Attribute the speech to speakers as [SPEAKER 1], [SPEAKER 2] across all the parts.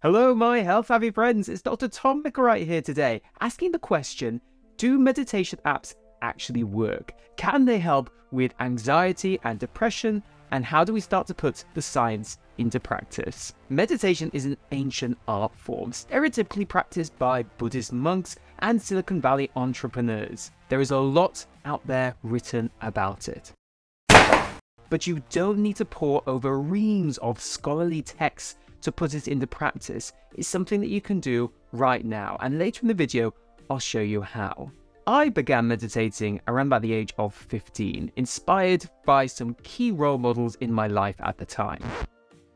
[SPEAKER 1] Hello, my health-savvy friends. It's Dr. Tom McWright here today, asking the question, do meditation apps actually work? Can they help with anxiety and depression? And how do we start to put the science into practice? Meditation is an ancient art form, stereotypically practiced by Buddhist monks and Silicon Valley entrepreneurs. There is a lot out there written about it. But you don't need to pore over reams of scholarly texts to put it into practice. It's something that you can do right now, and later in the video I'll show you how. I began meditating around about the age of 15, inspired by some key role models in my life at the time.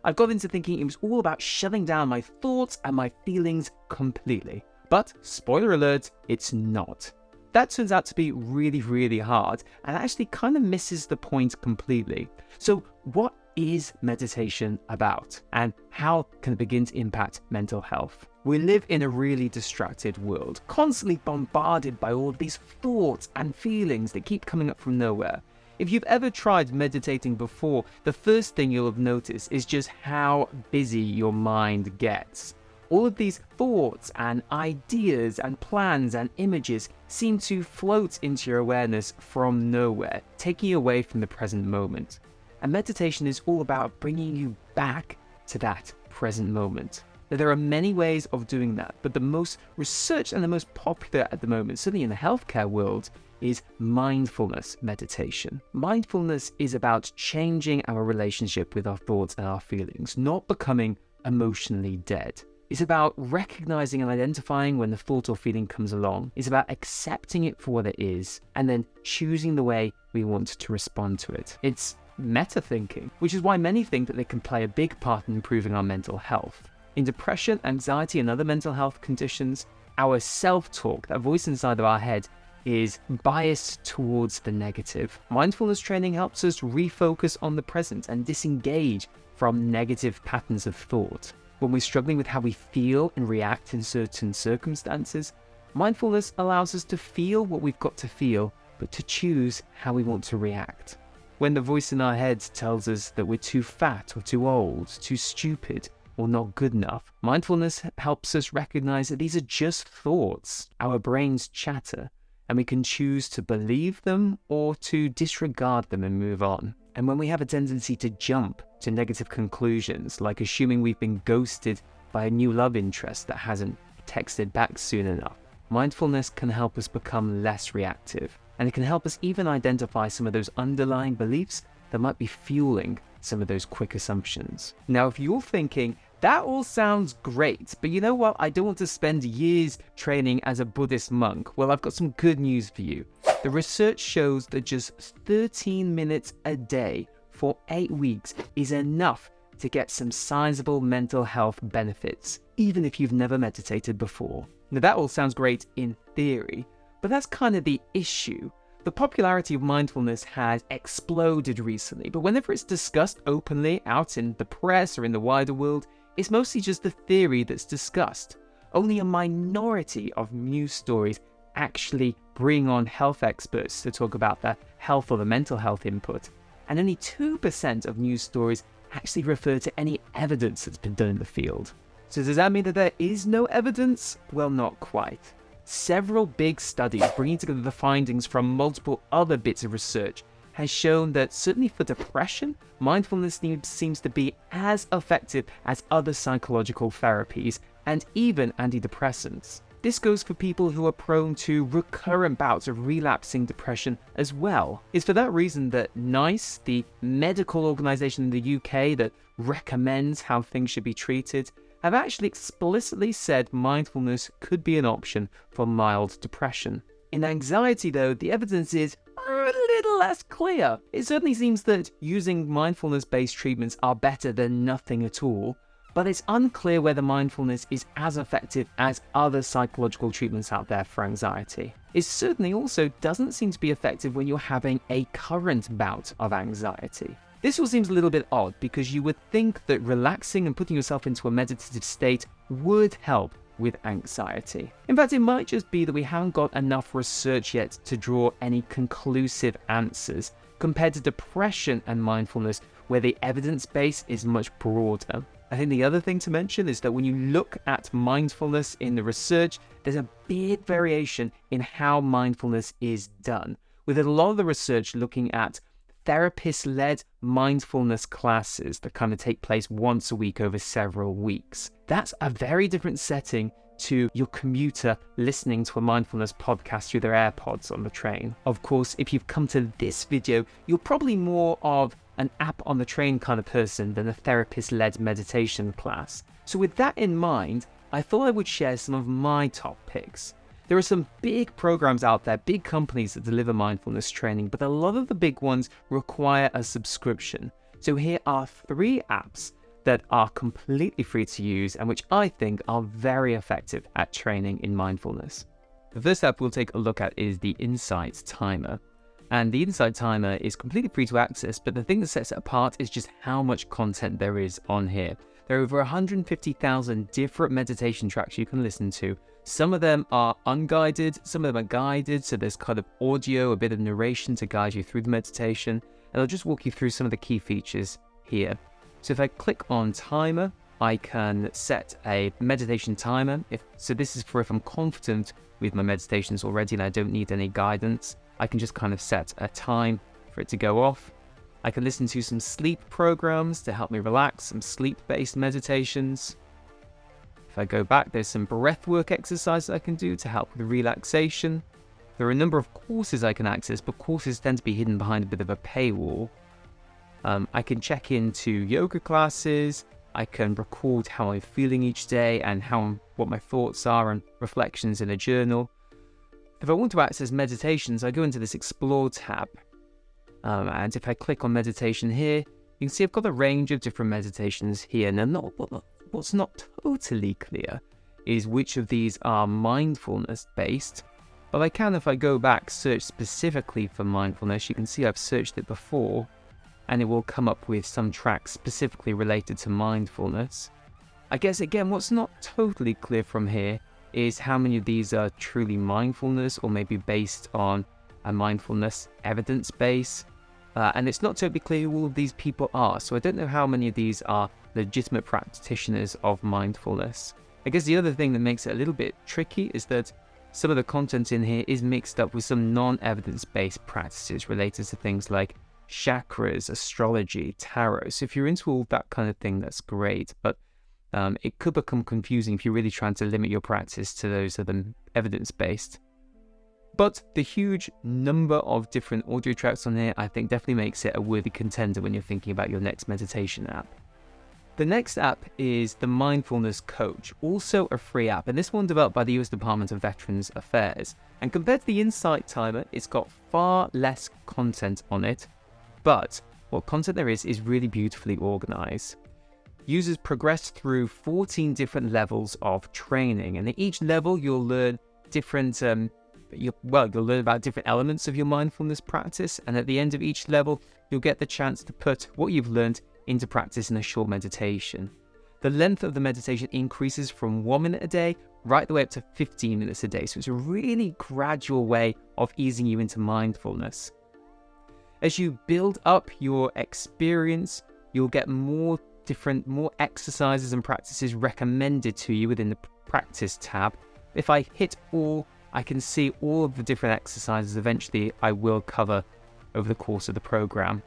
[SPEAKER 1] I got into thinking it was all about shutting down my thoughts and my feelings completely. But, spoiler alert, it's not. That turns out to be really hard and actually kind of misses the point completely. So what is meditation about, and how can it begin to impact mental health? We live in a really distracted world, constantly bombarded by all of these thoughts and feelings that keep coming up from nowhere. If you've ever tried meditating before, the first thing you'll have noticed is just how busy your mind gets. All of these thoughts and ideas and plans and images seem to float into your awareness from nowhere, taking you away from the present moment. And meditation is all about bringing you back to that present moment. Now, there are many ways of doing that, but the most researched and the most popular at the moment, certainly in the healthcare world, is mindfulness meditation. Mindfulness is about changing our relationship with our thoughts and our feelings, not becoming emotionally dead. It's about recognizing and identifying when the thought or feeling comes along. It's about accepting it for what it is, and then choosing the way we want to respond to it. It's meta-thinking, which is why many think that they can play a big part in improving our mental health. In depression, anxiety, and other mental health conditions, our self-talk, that voice inside of our head, is biased towards the negative. Mindfulness training helps us refocus on the present and disengage from negative patterns of thought. When we're struggling with how we feel and react in certain circumstances, mindfulness allows us to feel what we've got to feel, but to choose how we want to react. When the voice in our heads tells us that we're too fat or too old, too stupid, or not good enough, mindfulness helps us recognize that these are just thoughts. Our brains chatter, and we can choose to believe them or to disregard them and move on. And when we have a tendency to jump to negative conclusions, like assuming we've been ghosted by a new love interest that hasn't texted back soon enough, mindfulness can help us become less reactive. And it can help us even identify some of those underlying beliefs that might be fueling some of those quick assumptions. Now, if you're thinking, that all sounds great, but you know what? I don't want to spend years training as a Buddhist monk. Well, I've got some good news for you. The research shows that just 13 minutes a day for 8 weeks is enough to get some sizable mental health benefits, even if you've never meditated before. Now, that all sounds great in theory, but that's kind of the issue. The popularity of mindfulness has exploded recently, but whenever it's discussed openly out in the press or in the wider world, it's mostly just the theory that's discussed. Only a minority of news stories actually bring on health experts to talk about the health or the mental health input, and only 2% of news stories actually refer to any evidence that's been done in the field. So does that mean that there is no evidence? Well, not quite. Several big studies bringing together the findings from multiple other bits of research has shown that certainly for depression, mindfulness seems to be as effective as other psychological therapies and even antidepressants. This goes for people who are prone to recurrent bouts of relapsing depression as well. It's for that reason that NICE, the medical organization in the UK that recommends how things should be treated, have actually explicitly said mindfulness could be an option for mild depression. In anxiety, though, the evidence is a little less clear. It certainly seems that using mindfulness-based treatments are better than nothing at all, but it's unclear whether mindfulness is as effective as other psychological treatments out there for anxiety. It certainly also doesn't seem to be effective when you're having a current bout of anxiety. This all seems a little bit odd because you would think that relaxing and putting yourself into a meditative state would help with anxiety. In fact, it might just be that we haven't got enough research yet to draw any conclusive answers compared to depression and mindfulness, where the evidence base is much broader. I think the other thing to mention is that when you look at mindfulness in the research, there's a big variation in how mindfulness is done, with a lot of the research looking at therapist-led mindfulness classes that kind of take place once a week over several weeks. That's a very different setting to your commuter listening to a mindfulness podcast through their AirPods on the train. Of course, if you've come to this video, you're probably more of an app on the train kind of person than a therapist-led meditation class. So with that in mind, I thought I would share some of my top picks. There are some big programs out there, big companies that deliver mindfulness training, but a lot of the big ones require a subscription. So here are 3 apps that are completely free to use and which I think are very effective at training in mindfulness. The first app we'll take a look at is the Insight Timer. And the Insight Timer is completely free to access, but the thing that sets it apart is just how much content there is on here. There are over 150,000 different meditation tracks you can listen to. Some of them are unguided, some of them are guided, so there's kind of audio, a bit of narration to guide you through the meditation, and I'll just walk you through some of the key features here. So if I click on Timer, I can set a meditation timer. This is for if I'm confident with my meditations already and I don't need any guidance. I can just kind of set a time for it to go off. I can listen to some sleep programs to help me relax, some sleep-based meditations. If I go back, there's some breathwork exercises I can do to help with relaxation. There are a number of courses I can access, but courses tend to be hidden behind a bit of a paywall. I can check into yoga classes. I can record how I'm feeling each day and what my thoughts are and reflections in a journal. If I want to access meditations, I go into this Explore tab. And if I click on meditation here, you can see I've got a range of different meditations here. Now, what's not totally clear is which of these are mindfulness based. But I can, if I go back, search specifically for mindfulness. You can see I've searched it before, and it will come up with some tracks specifically related to mindfulness. I guess, again, what's not totally clear from here is how many of these are truly mindfulness or maybe based on a mindfulness evidence base. And it's not totally clear who all of these people are, so I don't know how many of these are legitimate practitioners of mindfulness. I guess the other thing that makes it a little bit tricky is that some of the content in here is mixed up with some non-evidence-based practices related to things like chakras, astrology, tarot. So if you're into all that kind of thing, that's great, but it could become confusing if you're really trying to limit your practice to those that are evidence-based. But the huge number of different audio tracks on here, I think, definitely makes it a worthy contender when you're thinking about your next meditation app. The next app is the Mindfulness Coach, also a free app, and this one developed by the US Department of Veterans Affairs. And compared to the Insight Timer, it's got far less content on it, but what content there is really beautifully organized. Users progress through 14 different levels of training, and at each level you'll learn different you'll learn about different elements of your mindfulness practice, and at the end of each level you'll get the chance to put what you've learned into practice in a short meditation. The length of the meditation increases from 1 minute a day right the way up to 15 minutes a day, so it's a really gradual way of easing you into mindfulness. As you build up your experience, you'll get more exercises and practices recommended to you within the Practice tab. If I hit all, I can see all of the different exercises eventually I will cover over the course of the program.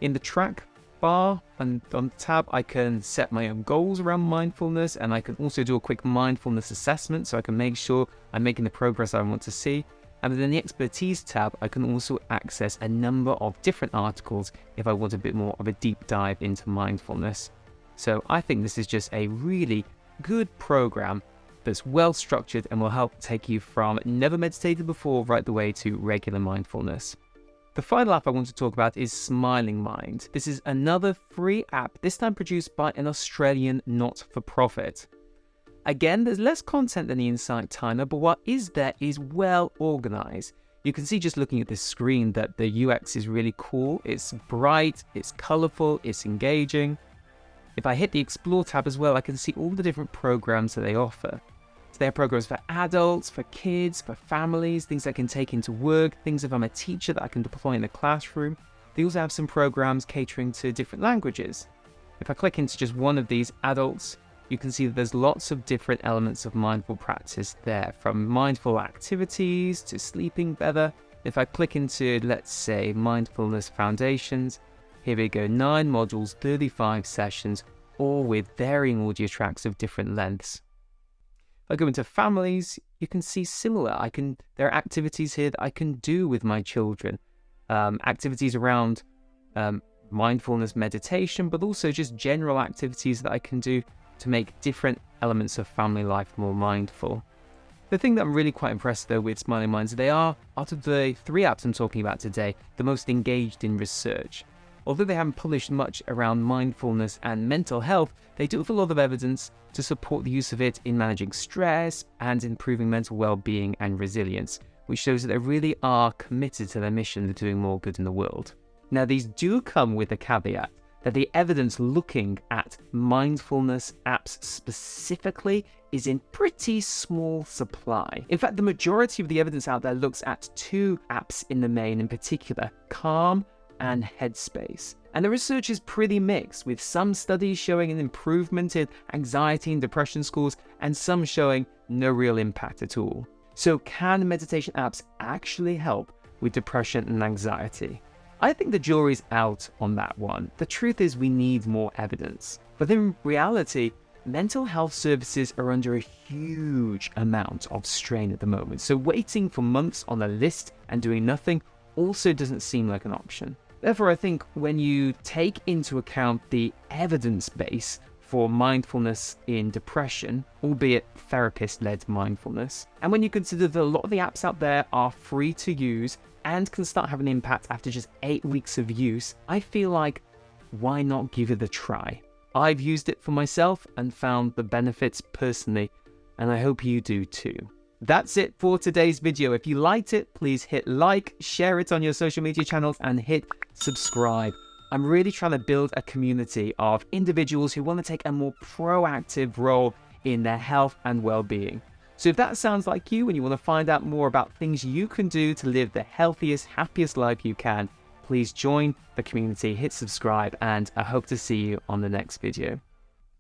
[SPEAKER 1] In the track bar and on the tab, I can set my own goals around mindfulness, and I can also do a quick mindfulness assessment so I can make sure I'm making the progress I want to see. And within the Expertise tab, I can also access a number of different articles if I want a bit more of a deep dive into mindfulness. So I think this is just a really good program that's well structured and will help take you from never meditated before right the way to regular mindfulness. The final app I want to talk about is Smiling Mind. This is another free app, this time produced by an Australian not-for-profit. Again, there's less content than the Insight Timer, but what is there is well organized. You can see just looking at this screen that the UX is really cool. It's bright, it's colorful, it's engaging. If I hit the Explore tab as well, I can see all the different programs that they offer. So they have programs for adults, for kids, for families, things I can take into work, things if I'm a teacher that I can deploy in the classroom. They also have some programs catering to different languages. If I click into just one of these adults, you can see that there's lots of different elements of mindful practice there, from mindful activities to sleeping better. If I click into, let's say, Mindfulness Foundations, here we go, 9 modules, 35 sessions, all with varying audio tracks of different lengths. If I go into families, you can see similar. There are activities here that I can do with my children. Activities around mindfulness meditation, but also just general activities that I can do to make different elements of family life more mindful. The thing that I'm really quite impressed though with Smiling Minds, they are, out of the 3 apps I'm talking about today, the most engaged in research. Although they haven't published much around mindfulness and mental health, they do have a lot of evidence to support the use of it in managing stress and improving mental well-being and resilience, which shows that they really are committed to their mission of doing more good in the world. Now, these do come with a caveat that the evidence looking at mindfulness apps specifically is in pretty small supply. In fact, the majority of the evidence out there looks at 2 apps in the main in particular, Calm and Headspace. And the research is pretty mixed, with some studies showing an improvement in anxiety and depression scores, and some showing no real impact at all. So can meditation apps actually help with depression and anxiety? I think the jury's out on that one. The truth is we need more evidence. But in reality, mental health services are under a huge amount of strain at the moment. So waiting for months on a list and doing nothing also doesn't seem like an option. Therefore, I think when you take into account the evidence base for mindfulness in depression, albeit therapist-led mindfulness, and when you consider that a lot of the apps out there are free to use and can start having an impact after just 8 weeks of use, I feel like, why not give it a try? I've used it for myself and found the benefits personally, and I hope you do too. That's it for today's video. If you liked it, please hit like, share it on your social media channels, and hit subscribe. I'm really trying to build a community of individuals who want to take a more proactive role in their health and well-being. So if that sounds like you and you want to find out more about things you can do to live the healthiest, happiest life you can, please join the community, hit subscribe, and I hope to see you on the next video.